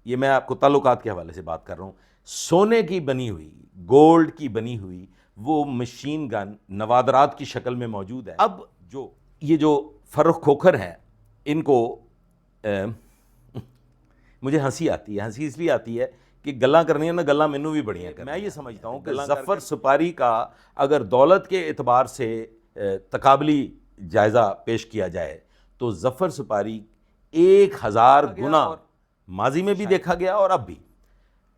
یہ میں آپ کو تعلقات کے حوالے سے بات کر رہا ہوں، سونے کی بنی ہوئی، گولڈ کی بنی ہوئی وہ مشین گن نوادرات کی شکل میں موجود ہے۔ اب یہ جو فرخ کھوکھر ہیں، ان کو مجھے ہنسی آتی ہے، ہنسی اس لیے آتی ہے کہ گلاں کرنی ہے نا، گلاں مینوں بھی بڑیاں کرنی۔ میں یہ سمجھتا ہوں کہ ظفر سپاری کا اگر دولت کے اعتبار سے تقابلی جائزہ پیش کیا جائے تو ظفر سپاری 1000 گنا ماضی میں بھی دیکھا گیا اور اب بھی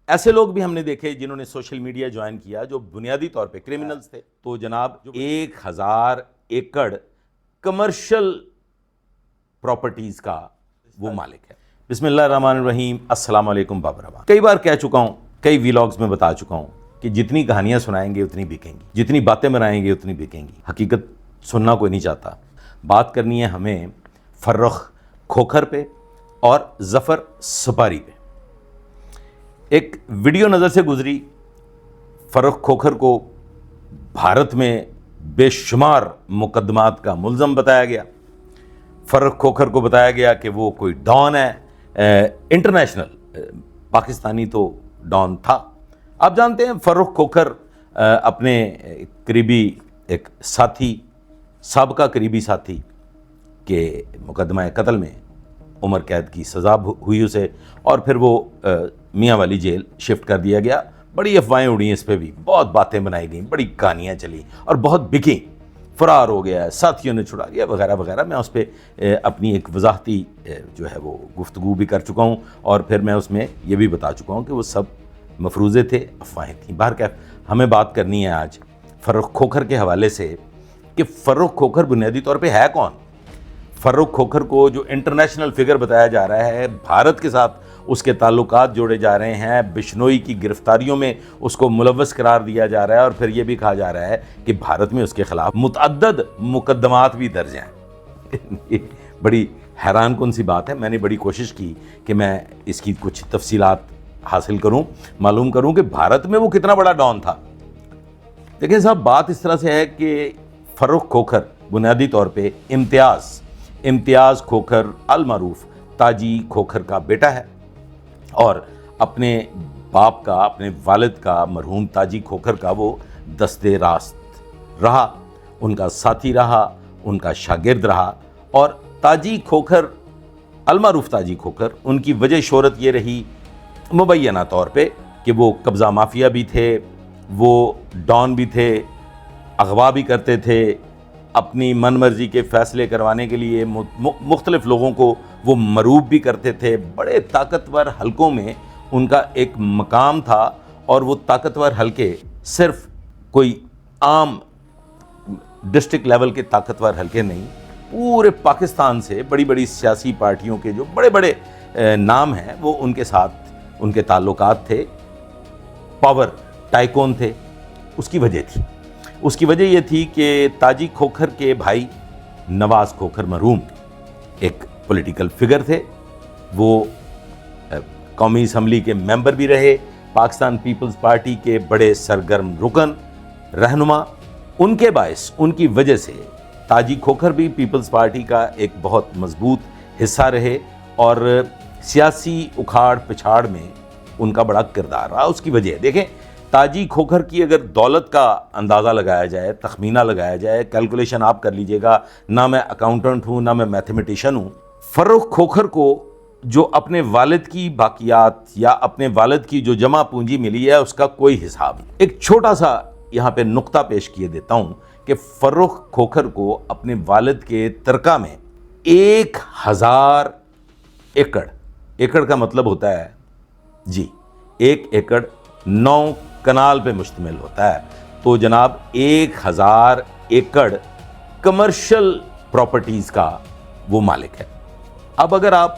ایسے لوگ بھی ہم نے دیکھے جنہوں نے سوشل میڈیا جوائن کیا جو بنیادی طور پہ کرمنلز تھے۔ تو جناب 1000 ایکڑ کمرشل پراپرٹیز کا وہ مالک ہے۔ بسم اللہ الرحمن الرحیم، السلام علیکم بابر رحمان۔ کئی بار کہہ چکا ہوں، کئی ویلاگز میں بتا چکا ہوں کہ جتنی کہانیاں سنائیں گے اتنی بکیں گی، جتنی باتیں بنائیں گے اتنی بکیں گی۔ حقیقت سننا کوئی نہیں چاہتا۔ بات کرنی ہے ہمیں فرخ کھوکھر پہ اور ظفر سپاری پہ۔ ایک ویڈیو نظر سے گزری، فرخ کھوکھر کو بھارت میں بے شمار مقدمات کا ملزم بتایا گیا۔ فرخ کھوکھر کو بتایا گیا کہ وہ کوئی ڈان ہے، انٹرنیشنل، پاکستانی تو ڈان تھا۔ آپ جانتے ہیں فرخ کھوکھر اپنے قریبی ایک ساتھی، سابقہ قریبی ساتھی کے مقدمہ قتل میں عمر قید کی سزا ہوئی اسے، اور پھر وہ میاں والی جیل شفٹ کر دیا گیا۔ بڑی افواہیں اڑیں اس پہ بھی، بہت باتیں بنائی گئیں، بڑی کہانیاں چلی اور بہت بکیں۔ فرار ہو گیا ہے، ساتھیوں نے چھڑا لیا وغیرہ وغیرہ۔ میں اس پہ اپنی ایک وضاحتی جو ہے وہ گفتگو بھی کر چکا ہوں، اور پھر میں اس میں یہ بھی بتا چکا ہوں کہ وہ سب مفروضے تھے، افواہیں تھیں۔ بہرکیف ہمیں بات کرنی ہے آج فرخ کھوکھر کے حوالے سے کہ فرخ کھوکھر بنیادی طور پہ ہے کون۔ فرخ کھوکھر کو جو انٹرنیشنل فگر بتایا جا رہا ہے، بھارت کے ساتھ اس کے تعلقات جوڑے جا رہے ہیں، بشنوئی کی گرفتاریوں میں اس کو ملوث قرار دیا جا رہا ہے، اور پھر یہ بھی کہا جا رہا ہے کہ بھارت میں اس کے خلاف متعدد مقدمات بھی درج ہیں۔ بڑی حیران کن سی بات ہے۔ میں نے بڑی کوشش کی کہ میں اس کی کچھ تفصیلات حاصل کروں، معلوم کروں کہ بھارت میں وہ کتنا بڑا ڈان تھا۔ دیکھیں صاحب، بات اس طرح سے ہے کہ فرخ کھوکھر بنیادی طور پہ امتیاز کھوکھر المعروف تاجی کھوکھر کا بیٹا ہے، اور اپنے باپ کا، اپنے والد کا، مرحوم تاجی کھوکھر کا وہ دست راست رہا، ان کا ساتھی رہا، ان کا شاگرد رہا۔ اور تاجی کھوکھر، المعروف تاجی کھوکھر، ان کی وجہ شہرت یہ رہی مبینہ طور پہ کہ وہ قبضہ مافیا بھی تھے، وہ ڈان بھی تھے، اغوا بھی کرتے تھے، اپنی من مرضی کے فیصلے کروانے کے لیے مختلف لوگوں کو وہ مروب بھی کرتے تھے۔ بڑے طاقتور حلقوں میں ان کا ایک مقام تھا، اور وہ طاقتور حلقے صرف کوئی عام ڈسٹرکٹ لیول کے طاقتور حلقے نہیں، پورے پاکستان سے بڑی بڑی سیاسی پارٹیوں کے جو بڑے بڑے نام ہیں وہ ان کے ساتھ ان کے تعلقات تھے، پاور ٹائکون تھے۔ اس کی وجہ یہ تھی کہ تاجی کھوکھر کے بھائی نواز کھوکھر مرحوم ایک پولیٹیکل فگر تھے، وہ قومی اسمبلی کے ممبر بھی رہے، پاکستان پیپلز پارٹی کے بڑے سرگرم رکن رہنما۔ ان کے باعث، ان کی وجہ سے تاجی کھوکھر بھی پیپلز پارٹی کا ایک بہت مضبوط حصہ رہے، اور سیاسی اکھاڑ پچھاڑ میں ان کا بڑا کردار رہا۔ اس کی وجہ دیکھیں، تاجی کھوکھر کی اگر دولت کا اندازہ لگایا جائے، تخمینہ لگایا جائے، کیلکولیشن آپ کر لیجئے گا، نہ میں اکاؤنٹنٹ ہوں نہ میں میتھمیٹیشین ہوں، فرخ کھوکھر کو جو اپنے والد کی باقیات یا اپنے والد کی جو جمع پونجی ملی ہے اس کا کوئی حساب نہیں۔ ایک چھوٹا سا یہاں پہ نقطہ پیش کیے دیتا ہوں کہ فرخ کھوکھر کو اپنے والد کے ترکہ میں 1000 ایکڑ کا مطلب ہوتا ہے جی 1 ایکڑ 9 کنال پہ مشتمل ہوتا ہے، تو جناب 1000 ایکڑ کمرشل پراپرٹیز کا وہ مالک ہے۔ اب اگر آپ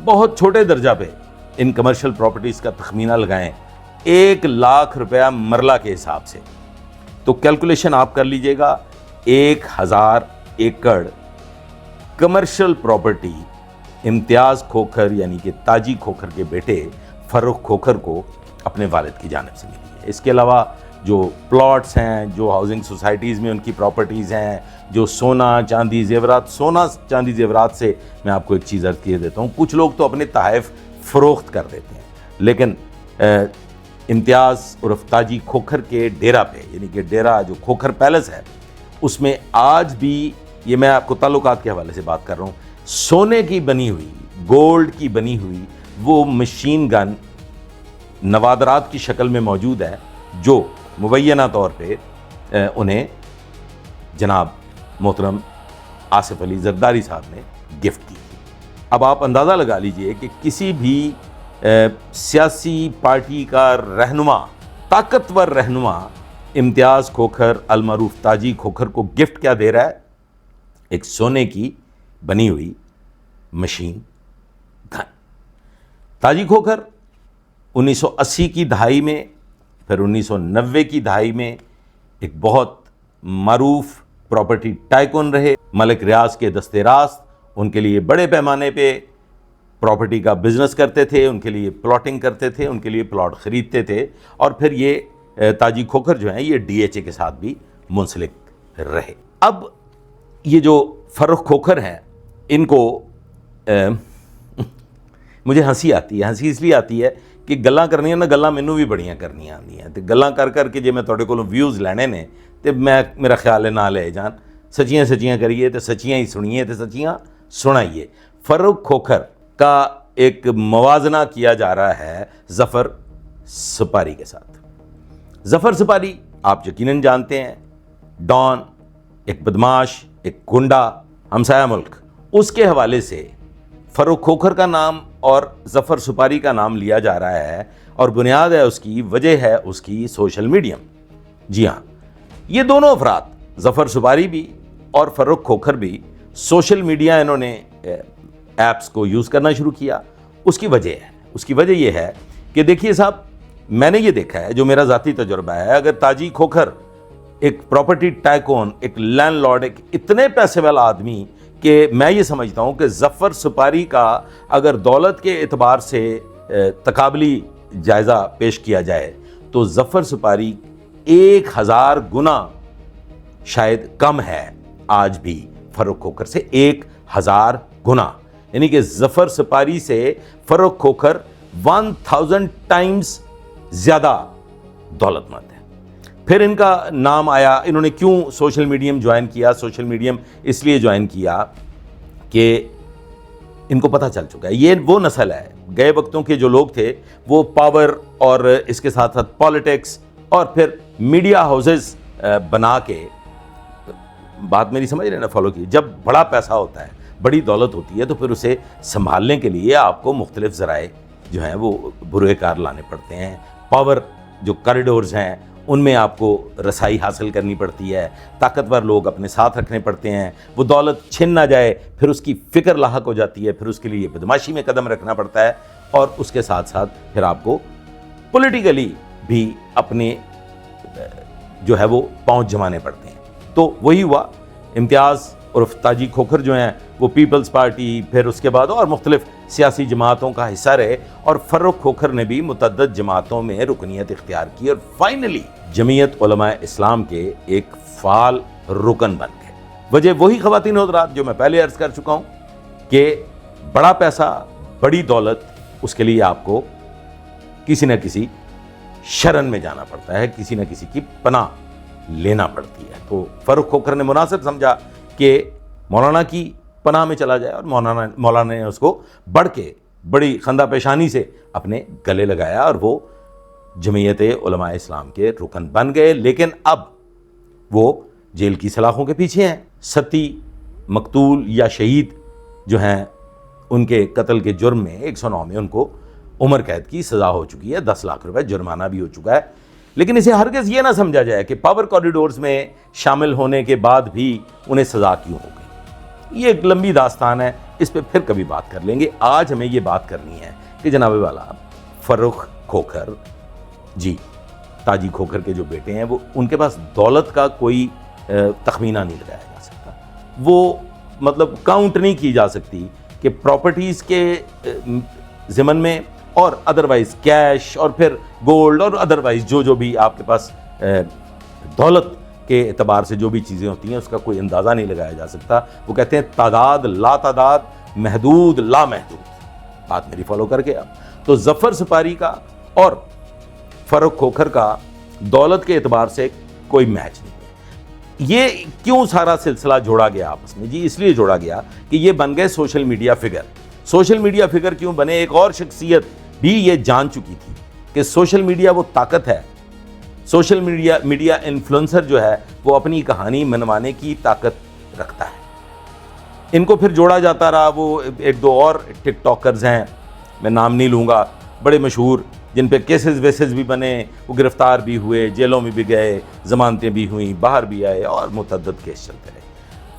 بہت چھوٹے درجہ پہ ان کمرشل پراپرٹیز کا تخمینہ لگائیں 1 لاکھ روپیہ مرلہ کے حساب سے، تو کیلکولیشن آپ کر لیجئے گا، 1000 ایکڑ کمرشل پراپرٹی امتیاز کھوکھر یعنی کہ تاجی کھوکھر کے بیٹے فرخ کھوکھر کو اپنے والد کی جانب سے ملی ہے۔ اس کے علاوہ جو پلاٹس ہیں، جو ہاؤسنگ سوسائٹیز میں ان کی پراپرٹیز ہیں، جو سونا چاندی زیورات سے میں آپ کو ایک چیز عرض کیے دیتا ہوں، کچھ لوگ تو اپنے تحائف فروخت کر دیتے ہیں۔ لیکن امتیاز عرف تاجی کھوکھر کے ڈیرا پہ، یعنی کہ ڈیرا جو کھوکھر پیلس ہے، اس میں آج بھی، یہ میں آپ کو تعلقات کے حوالے سے بات کر رہا ہوں، سونے کی بنی ہوئی، گولڈ کی بنی ہوئی وہ مشین گن نوادرات کی شکل میں موجود ہے، جو مبینہ طور پہ انہیں جناب محترم آصف علی زرداری صاحب نے گفٹ کی تھی۔ اب آپ اندازہ لگا لیجئے کہ کسی بھی سیاسی پارٹی کا رہنما، طاقتور رہنما، امتیاز کھوکھر المعروف تاجی کھوکھر کو گفٹ کیا دے رہا ہے؟ ایک سونے کی بنی ہوئی مشین گن۔ تاجی کھوکھر 1980 کی دہائی میں، پھر 1990 کی دہائی میں ایک بہت معروف پراپرٹی ٹائکون رہے، ملک ریاض کے دستے راست، ان کے لیے بڑے پیمانے پہ پراپرٹی کا بزنس کرتے تھے، ان کے لیے پلاٹنگ کرتے تھے، ان کے لیے پلاٹ خریدتے تھے، اور پھر یہ تاجی کھوکھر جو ہیں یہ ڈی ایچ اے کے ساتھ بھی منسلک رہے۔ اب یہ جو فرخ کھوکھر ہیں، ان کو مجھے ہنسی آتی ہے، ہنسی اس لیے آتی ہے کہ گلاں کرنی نا گلاں مینوں بھی بڑیاں کرنی آندیاں، تے گلاں کر کر کے جے میں تواڈے کولوں ویوز لینے نے تے میں میرا خیال ہے نہ لے جان، سچیاں سچیاں کریے تے سچیاں ہی سنیے تے سچیاں سنائیے۔ فرخ کھوکھر کا ایک موازنہ کیا جا رہا ہے ظفر سپاری کے ساتھ۔ ظفر سپاری آپ یقیناً جانتے ہیں، ڈان، ایک بدماش، ایک گنڈا، ہمسایہ ملک، اس کے حوالے سے فرخ کھوکھر کا نام اور ظفر سپاری کا نام لیا جا رہا ہے، اور بنیاد ہے اس کی، وجہ ہے اس کی سوشل میڈیم۔ جی ہاں، یہ دونوں افراد، ظفر سپاری بھی اور فرخ کھوکھر بھی، سوشل میڈیا انہوں نے ایپس کو یوز کرنا شروع کیا۔ اس کی وجہ یہ ہے کہ دیکھیے صاحب، میں نے یہ دیکھا ہے، جو میرا ذاتی تجربہ ہے، اگر تاجی کھوکھر ایک پراپرٹی ٹائکون، ایک لینڈ لارڈ، ایک اتنے پیسے والا آدمی کہ میں یہ سمجھتا ہوں کہ ظفر سپاری کا اگر دولت کے اعتبار سے تقابلی جائزہ پیش کیا جائے تو ظفر سپاری 1000 گنا شاید کم ہے آج بھی فرخ کھوکھر سے، 1000 گنا، یعنی کہ ظفر سپاری سے فرخ کھوکھر 1000 ٹائمز زیادہ دولت مند ہے۔ پھر ان کا نام آیا، انہوں نے کیوں سوشل میڈیم جوائن کیا؟ سوشل میڈیم اس لیے جوائن کیا کہ ان کو پتہ چل چکا ہے، یہ وہ نسل ہے، گئے وقتوں کے جو لوگ تھے وہ پاور اور اس کے ساتھ ساتھ پالیٹکس اور پھر میڈیا ہاؤسز بنا کے، بات میری سمجھ رہے نا، فالو کی، جب بڑا پیسہ ہوتا ہے، بڑی دولت ہوتی ہے، تو پھر اسے سنبھالنے کے لیے آپ کو مختلف ذرائع جو ہیں وہ بروئے کار لانے پڑتے ہیں۔ پاور جو کریڈورز ہیں ان میں آپ کو رسائی حاصل کرنی پڑتی ہے، طاقتور لوگ اپنے ساتھ رکھنے پڑتے ہیں، وہ دولت چھن نہ جائے، پھر اس کی فکر لاحق ہو جاتی ہے، پھر اس کے لیے بدماشی میں قدم رکھنا پڑتا ہے، اور اس کے ساتھ ساتھ پھر آپ کو پولیٹیکلی بھی اپنے جو ہے وہ پاؤں جمانے پڑتے ہیں۔ تو وہی ہوا، امتیاز عرف تاجی کھوکھر جو ہیں وہ پیپلز پارٹی، پھر اس کے بعد اور مختلف سیاسی جماعتوں کا حصہ رہے، اور فرخ کھوکھر نے بھی متعدد جماعتوں میں رکنیت اختیار کی، اور فائنلی جمعیت علماء اسلام کے ایک فعال رکن بن گئے۔ وجہ وہی خواتین حضرات جو میں پہلے عرض کر چکا ہوں کہ بڑا پیسہ، بڑی دولت، اس کے لیے آپ کو کسی نہ کسی شرن میں جانا پڑتا ہے، کسی نہ کسی کی پناہ لینا پڑتی ہے۔ تو فرخ کھوکھر نے مناسب سمجھا کہ مولانا کی پناہ میں چلا جائے، اور مولانا نے اس کو بڑھ کے بڑی خندہ پیشانی سے اپنے گلے لگایا، اور وہ جمعیت علماء اسلام کے رکن بن گئے۔ لیکن اب وہ جیل کی سلاخوں کے پیچھے ہیں۔ 37 مقتول یا شہید جو ہیں، ان کے قتل کے جرم میں 109 میں ان کو عمر قید کی سزا ہو چکی ہے، 10 لاکھ روپے جرمانہ بھی ہو چکا ہے۔ لیکن اسے ہرگز یہ نہ سمجھا جائے کہ پاور کوریڈورز میں شامل ہونے کے بعد بھی انہیں سزا کیوں ہو گئی۔ یہ ایک لمبی داستان ہے، اس پہ پھر کبھی بات کر لیں گے۔ آج ہمیں یہ بات کرنی ہے کہ جناب والا فرخ کھوکھر جی، تاجی کھوکھر کے جو بیٹے ہیں، وہ ان کے پاس دولت کا کوئی تخمینہ نہیں لگایا جا سکتا، وہ مطلب کاؤنٹ نہیں کی جا سکتی کہ پراپرٹیز کے ضمن میں، اور ادروائز کیش، اور پھر گولڈ، اور ادروائز جو بھی آپ کے پاس دولت کے اعتبار سے جو بھی چیزیں ہوتی ہیں، اس کا کوئی اندازہ نہیں لگایا جا سکتا۔ وہ کہتے ہیں تعداد لا تعداد، محدود لا محدود، بات میری فالو کر کے آپ۔ تو ظفر سپاری کا اور فاروق کھوکھر کا دولت کے اعتبار سے کوئی میچ نہیں ہے۔ یہ کیوں سارا سلسلہ جوڑا گیا آپس میں؟ جی اس لیے جوڑا گیا کہ یہ بن گئے social media figure. Social media figure کیوں بنے؟ ایک اور شخصیت بھی یہ جان چکی تھی کہ سوشل میڈیا وہ طاقت ہے، سوشل میڈیا انفلوئنسر جو ہے وہ اپنی کہانی منوانے کی طاقت رکھتا ہے۔ ان کو پھر جوڑا جاتا رہا، وہ ایک دو اور ٹک ٹاکرز ہیں، میں نام نہیں لوں گا، بڑے مشہور، جن پہ کیسز ویسز بھی بنے، وہ گرفتار بھی ہوئے، جیلوں میں بھی گئے، ضمانتیں بھی ہوئیں، باہر بھی آئے، اور متعدد کیس چلتے رہے۔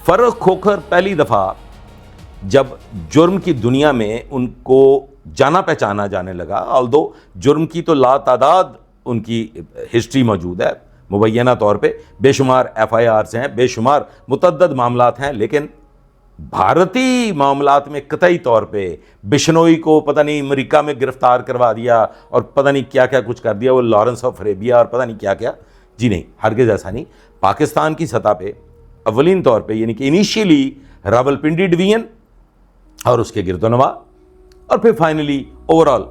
فاروق کھوکھر پہلی دفعہ جب جرم کی دنیا میں ان کو جانا پہچانا جانے لگا، آلدو جرم کی تو لا تعداد ان کی ہسٹری موجود ہے، مبینہ طور پہ بے شمار ایف آئی آرز ہیں، بے شمار متعدد معاملات ہیں، لیکن بھارتی معاملات میں قطعی طور پہ بشنوئی کو پتہ نہیں امریکہ میں گرفتار کروا دیا اور پتہ نہیں کیا کیا کچھ کر دیا، وہ لارنس آف اریبیا اور پتہ نہیں کیا کیا۔ جی نہیں، ہرگز ایسا نہیں۔ پاکستان کی سطح پہ اولین طور پہ یعنی کہ انیشیلی راولپنڈی ڈویژن اور اس کے گرد و نواح، اور پھر فائنلی اوور آل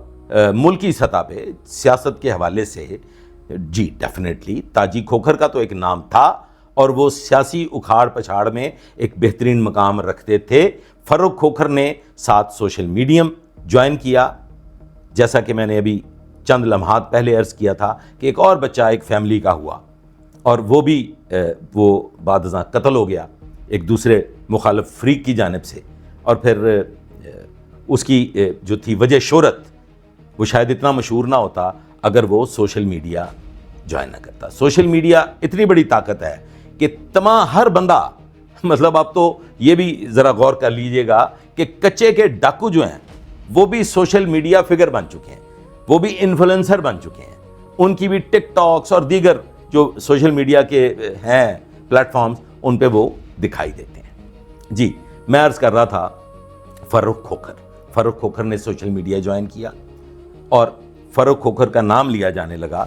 ملکی سطح پہ سیاست کے حوالے سے جی ڈیفینیٹلی تاجی کھوکھر کا تو ایک نام تھا، اور وہ سیاسی اکھاڑ پچھاڑ میں ایک بہترین مقام رکھتے تھے۔ فاروق کھوکھر نے ساتھ سوشل میڈیم جوائن کیا، جیسا کہ میں نے ابھی چند لمحات پہلے عرض کیا تھا کہ ایک اور بچہ ایک فیملی کا ہوا، اور وہ بھی وہ بعد ازاں قتل ہو گیا ایک دوسرے مخالف فریق کی جانب سے، اور پھر اس کی جو تھی وجہ شہرت، وہ شاید اتنا مشہور نہ ہوتا اگر وہ سوشل میڈیا جوائن نہ کرتا۔ سوشل میڈیا اتنی بڑی طاقت ہے کہ تمام ہر بندہ، مطلب آپ تو یہ بھی ذرا غور کر لیجئے گا کہ کچے کے ڈاکو جو ہیں وہ بھی سوشل میڈیا فگر بن چکے ہیں، وہ بھی انفلوئنسر بن چکے ہیں، ان کی بھی ٹک ٹاکس اور دیگر جو سوشل میڈیا کے ہیں پلیٹ فارمز، ان پہ وہ دکھائی دیتے ہیں۔ جی میں عرض کر رہا تھا فاروق کھوکھر نے سوشل میڈیا جوائن کیا، اور فاروق کھوکھر کا نام لیا جانے لگا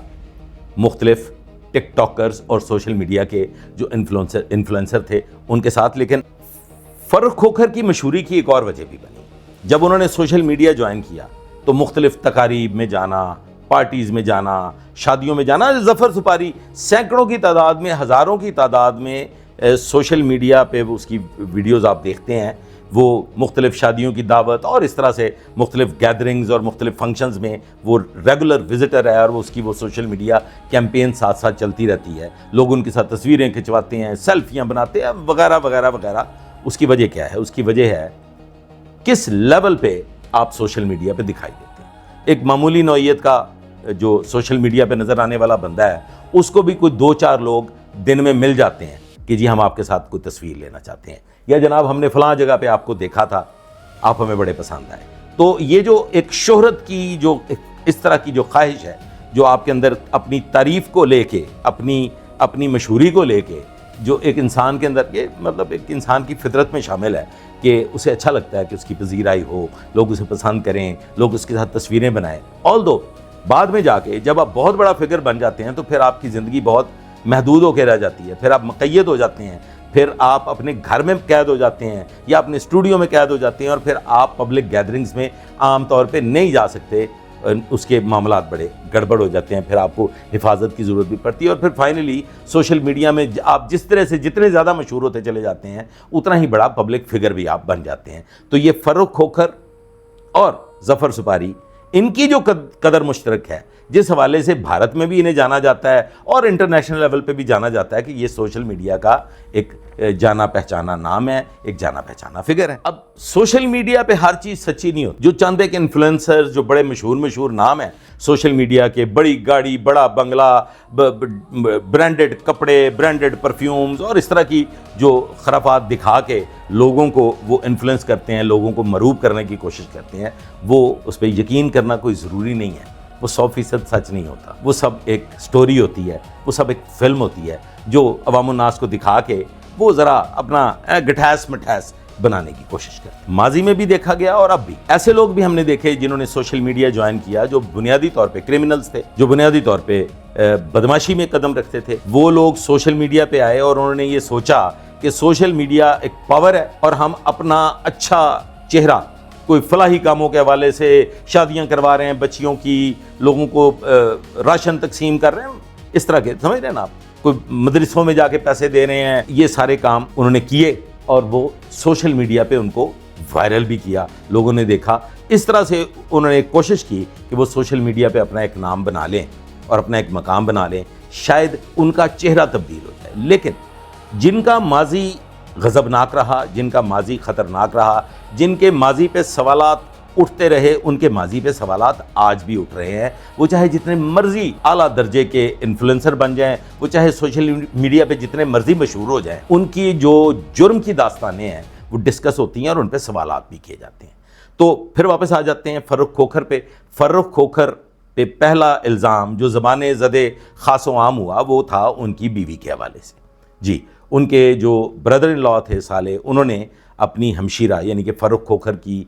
مختلف ٹک ٹاکرز اور سوشل میڈیا کے جو انفلوئنسر تھے ان کے ساتھ۔ لیکن فاروق کھوکھر کی مشہوری کی ایک اور وجہ بھی بنی۔ جب انہوں نے سوشل میڈیا جوائن کیا تو مختلف تقاریب میں جانا، پارٹیز میں جانا، شادیوں میں جانا۔ ظفر سپاری سینکڑوں کی تعداد میں، ہزاروں کی تعداد میں سوشل میڈیا پہ اس کی ویڈیوز آپ دیکھتے ہیں، وہ مختلف شادیوں کی دعوت اور اس طرح سے مختلف گیدرنگز اور مختلف فنکشنز میں وہ ریگولر وزٹر ہے، اور اس کی وہ سوشل میڈیا کیمپین ساتھ ساتھ چلتی رہتی ہے، لوگ ان کے ساتھ تصویریں کھنچواتے ہیں، سیلفیاں بناتے ہیں، وغیرہ وغیرہ وغیرہ۔ اس کی وجہ کیا ہے؟ اس کی وجہ ہے کس لیول پہ آپ سوشل میڈیا پہ دکھائی دیتے ہیں۔ ایک معمولی نوعیت کا جو سوشل میڈیا پہ نظر آنے والا بندہ ہے، اس کو بھی کوئی دو چار لوگ دن میں مل جاتے ہیں کہ جی ہم آپ کے ساتھ کوئی تصویر لینا چاہتے ہیں، یا جناب ہم نے فلاں جگہ پہ آپ کو دیکھا تھا، آپ ہمیں بڑے پسند آئے۔ تو یہ جو ایک شہرت کی جو اس طرح کی جو خواہش ہے، جو آپ کے اندر اپنی تعریف کو لے کے، اپنی مشہوری کو لے کے، جو ایک انسان کے اندر، یہ مطلب ایک انسان کی فطرت میں شامل ہے کہ اسے اچھا لگتا ہے کہ اس کی پذیرائی ہو، لوگ اسے پسند کریں، لوگ اس کے ساتھ تصویریں بنائیں۔ آلدو بعد میں جا کے جب آپ بہت بڑا فگر بن جاتے ہیں تو پھر آپ کی زندگی بہت محدود ہو کے رہ جاتی ہے، پھر آپ مقید ہو جاتے ہیں، پھر آپ اپنے گھر میں قید ہو جاتے ہیں یا اپنے اسٹوڈیو میں قید ہو جاتے ہیں، اور پھر آپ پبلک گیدرنگز میں عام طور پہ نہیں جا سکتے، اس کے معاملات بڑے گڑبڑ ہو جاتے ہیں، پھر آپ کو حفاظت کی ضرورت بھی پڑتی ہے، اور پھر فائنلی سوشل میڈیا میں آپ جس طرح سے جتنے زیادہ مشہور ہوتے چلے جاتے ہیں اتنا ہی بڑا پبلک فگر بھی آپ بن جاتے ہیں۔ تو یہ فاروق کھوکھر اور ظفر سپاری، ان کی جو قدر مشترک ہے، جس حوالے سے بھارت میں بھی انہیں جانا جاتا ہے اور انٹرنیشنل لیول پہ بھی جانا جاتا ہے کہ یہ سوشل میڈیا کا ایک جانا پہچانا نام ہے، ایک جانا پہچانا فگر ہے۔ اب سوشل میڈیا پہ ہر چیز سچی نہیں ہوتی۔ جو چند ایک انفلوئنسر جو بڑے مشہور نام ہیں سوشل میڈیا کے، بڑی گاڑی، بڑا بنگلہ، برانڈڈ کپڑے، برانڈڈ پرفیومز اور اس طرح کی جو خرافات دکھا کے لوگوں کو وہ انفلوئنس کرتے ہیں، لوگوں کو مرعوب کرنے کی کوشش کرتے ہیں، وہ اس پہ یقین کرنا کوئی ضروری نہیں ہے۔ وہ 100% سچ نہیں ہوتا، وہ سب ایک سٹوری ہوتی ہے، وہ سب ایک فلم ہوتی ہے جو عوام الناس کو دکھا کے وہ ذرا اپنا گٹھیس مٹھیس بنانے کی کوشش کرتے ہیں۔ ماضی میں بھی دیکھا گیا اور اب بھی ایسے لوگ بھی ہم نے دیکھے جنہوں نے سوشل میڈیا جوائن کیا، جو بنیادی طور پہ کرمنلز تھے، جو بنیادی طور پہ بدماشی میں قدم رکھتے تھے۔ وہ لوگ سوشل میڈیا پہ آئے اور انہوں نے یہ سوچا کہ سوشل میڈیا ایک پاور ہے اور ہم اپنا اچھا چہرہ کوئی فلاحی کاموں کے حوالے سے شادیاں کروا رہے ہیں بچیوں کی، لوگوں کو راشن تقسیم کر رہے ہیں، اس طرح کے سمجھ رہے ہیں نا آپ، کوئی مدرسوں میں جا کے پیسے دے رہے ہیں، یہ سارے کام انہوں نے کیے اور وہ سوشل میڈیا پہ ان کو وائرل بھی کیا، لوگوں نے دیکھا۔ اس طرح سے انہوں نے کوشش کی کہ وہ سوشل میڈیا پہ اپنا ایک نام بنا لیں اور اپنا ایک مقام بنا لیں، شاید ان کا چہرہ تبدیل ہو جائے۔ لیکن جن کا ماضی غضبناک رہا، جن کا ماضی خطرناک رہا، جن کے ماضی پہ سوالات اٹھتے رہے، ان کے ماضی پہ سوالات آج بھی اٹھ رہے ہیں، وہ چاہے جتنے مرضی اعلیٰ درجے کے انفلوئنسر بن جائیں، وہ چاہے سوشل میڈیا پہ جتنے مرضی مشہور ہو جائیں، ان کی جو جرم کی داستانیں ہیں وہ ڈسکس ہوتی ہیں اور ان پہ سوالات بھی کیے جاتے ہیں۔ تو پھر واپس آ جاتے ہیں فاروق کھوکھر پہ۔ فاروق کھوکھر پہ پہلا الزام جو زبان زدِ خاص و عام ہوا وہ تھا ان کی بیوی کے حوالے سے۔ جی، ان کے جو بردر ان لا تھے سالے، انہوں نے اپنی ہمشیرہ یعنی کہ فاروق کھوکھر کی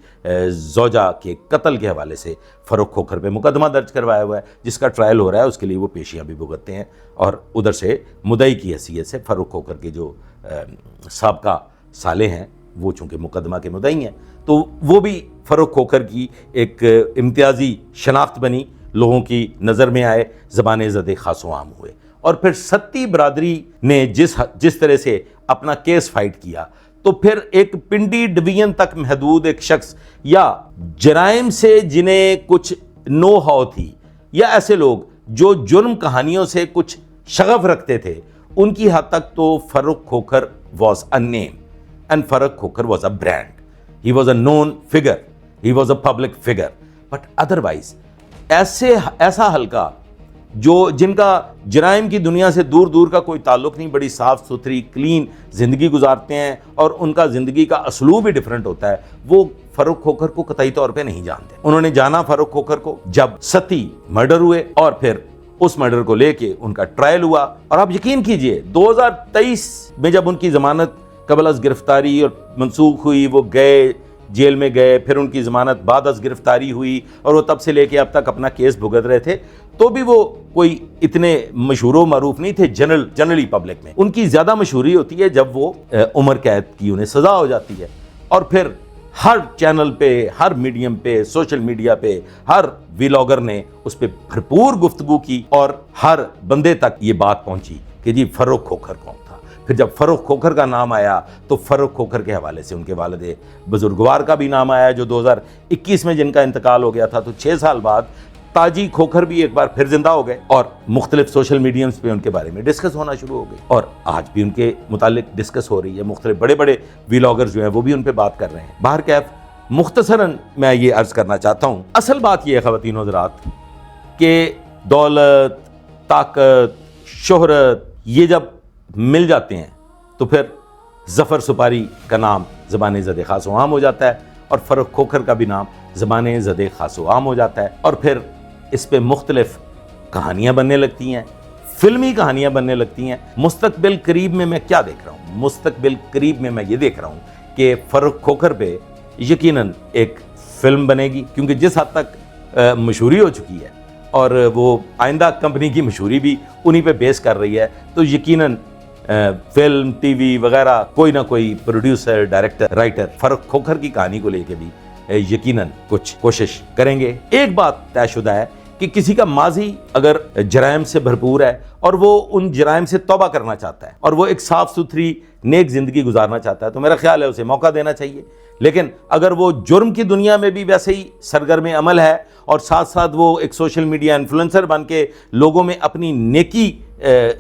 زوجہ کے قتل کے حوالے سے فاروق کھوکھر پہ مقدمہ درج کروایا ہوا ہے، جس کا ٹرائل ہو رہا ہے، اس کے لیے وہ پیشیاں بھی بھگتتے ہیں، اور ادھر سے مدعی کی حیثیت سے فاروق کھوکھر کے جو سابقہ سالے ہیں وہ چونکہ مقدمہ کے مدعی ہیں، تو وہ بھی فاروق کھوکھر کی ایک امتیازی شناخت بنی، لوگوں کی نظر میں آئے، زبان زدِ خاص و عام ہوئے۔ اور پھر ستی برادری نے جس طرح سے اپنا کیس فائٹ کیا، تو پھر ایک پنڈی ڈویژن تک محدود ایک شخص یا جرائم سے جنہیں کچھ نو ہاؤ تھی، یا ایسے لوگ جو جرم کہانیوں سے کچھ شغف رکھتے تھے، ان کی حد تک تو Farooq Khokhar was a name and Farooq Khokhar was a brand. He was a known figure. He was a public figure. But otherwise ایسا حلقہ جن کا جرائم کی دنیا سے دور دور کا کوئی تعلق نہیں، بڑی صاف ستھری کلین زندگی گزارتے ہیں اور ان کا زندگی کا اسلوب بھی ڈیفرنٹ ہوتا ہے، وہ فاروق کھوکھر کو قطعی طور پہ نہیں جانتے۔ انہوں نے جانا فاروق کھوکھر کو جب ستی مرڈر ہوئے، اور پھر اس مرڈر کو لے کے ان کا ٹرائل ہوا، اور آپ یقین کیجئے 2023 میں جب ان کی ضمانت قبل از گرفتاری اور منسوخ ہوئی، وہ گئے جیل میں گئے، پھر ان کی ضمانت بعد از گرفتاری ہوئی، اور وہ تب سے لے کے اب تک اپنا کیس بھگت رہے تھے، تو بھی وہ کوئی اتنے مشہور و معروف نہیں تھے جنرلی پبلک میں۔ ان کی زیادہ مشہوری ہوتی ہے جب وہ عمر قید کی انہیں سزا ہو جاتی ہے، اور پھر ہر چینل پہ، ہر میڈیم پہ، سوشل میڈیا پہ ہر ویلاگر نے اس پہ بھرپور گفتگو کی، اور ہر بندے تک یہ بات پہنچی کہ جی فاروق کھوکھر کون تھا۔ پھر جب فاروق کھوکھر کا نام آیا تو فاروق کھوکھر کے حوالے سے ان کے والد بزرگوار کا بھی نام آیا، جو 2021 میں جن کا انتقال ہو گیا تھا، تو 6 سال بعد تاجی کھوکھر بھی ایک بار پھر زندہ ہو گئے، اور مختلف سوشل میڈیمز پہ ان کے بارے میں ڈسکس ہونا شروع ہو گئی، اور آج بھی ان کے متعلق ڈسکس ہو رہی ہے۔ مختلف بڑے بڑے ویلاگرز جو ہیں وہ بھی ان پہ بات کر رہے ہیں۔ بہرکیف مختصراً میں یہ عرض کرنا چاہتا ہوں، اصل بات یہ ہے خواتین و حضرات کہ دولت، طاقت، شہرت یہ جب مل جاتے ہیں تو پھر ظفر سپاری کا نام زبان زدِ خاص و عام ہو جاتا ہے، اور فاروق کھوکھر کا بھی نام زبان زدِ خاص و عام ہو جاتا ہے، اور پھر اس پہ مختلف کہانیاں بننے لگتی ہیں، فلمی کہانیاں بننے لگتی ہیں۔ مستقبل قریب میں کیا دیکھ رہا ہوں؟ مستقبل قریب میں یہ دیکھ رہا ہوں کہ فاروق کھوکھر پہ یقیناً ایک فلم بنے گی، کیونکہ جس حد تک مشہوری ہو چکی ہے، اور وہ آئندہ کمپنی کی مشہوری بھی انہی پہ بیس کر رہی ہے، تو یقیناً فلم، ٹی وی وغیرہ کوئی نہ کوئی پروڈیوسر، ڈائریکٹر، رائٹر فاروق کھوکھر کی کہانی کو لے کے بھی یقیناً کچھ کوشش کریں گے۔ ایک بات طے شدہ ہے کہ کسی کا ماضی اگر جرائم سے بھرپور ہے اور وہ ان جرائم سے توبہ کرنا چاہتا ہے، اور وہ ایک صاف ستھری نیک زندگی گزارنا چاہتا ہے، تو میرا خیال ہے اسے موقع دینا چاہیے۔ لیکن اگر وہ جرم کی دنیا میں بھی ویسے ہی سرگرم عمل ہے، اور ساتھ ساتھ وہ ایک سوشل میڈیا انفلوئنسر بن کے لوگوں میں اپنی نیکی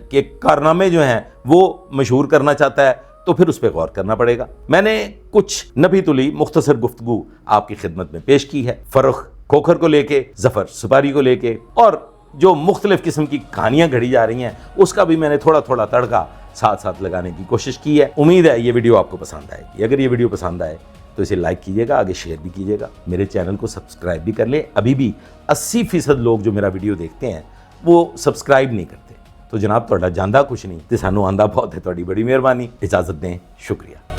کے کارنامے جو ہیں وہ مشہور کرنا چاہتا ہے، تو پھر اس پہ غور کرنا پڑے گا۔ میں نے کچھ نبی تلی مختصر گفتگو آپ کی خدمت میں پیش کی ہے، فاروق کھوکھر کو لے کے، ظفر سپاری کو لے کے، اور جو مختلف قسم کی کہانیاں گھڑی جا رہی ہیں اس کا بھی میں نے تھوڑا تھوڑا تڑکا ساتھ ساتھ لگانے کی کوشش کی ہے۔ امید ہے یہ ویڈیو آپ کو پسند آئے گی۔ اگر یہ ویڈیو پسند آئے تو اسے لائک کیجیے گا، آگے شیئر بھی کیجیے گا، میرے چینل کو سبسکرائب بھی کر لیں۔ ابھی بھی 80% لوگ جو میرا ویڈیو دیکھتے ہیں وہ سبسکرائب نہیں کرتے، تو جناب تہاڈا جاندا کچھ نہیں تے سانو آندا بہت ہے، تہاڈی بڑی مہربانی۔ اجازت دیں، شکریہ۔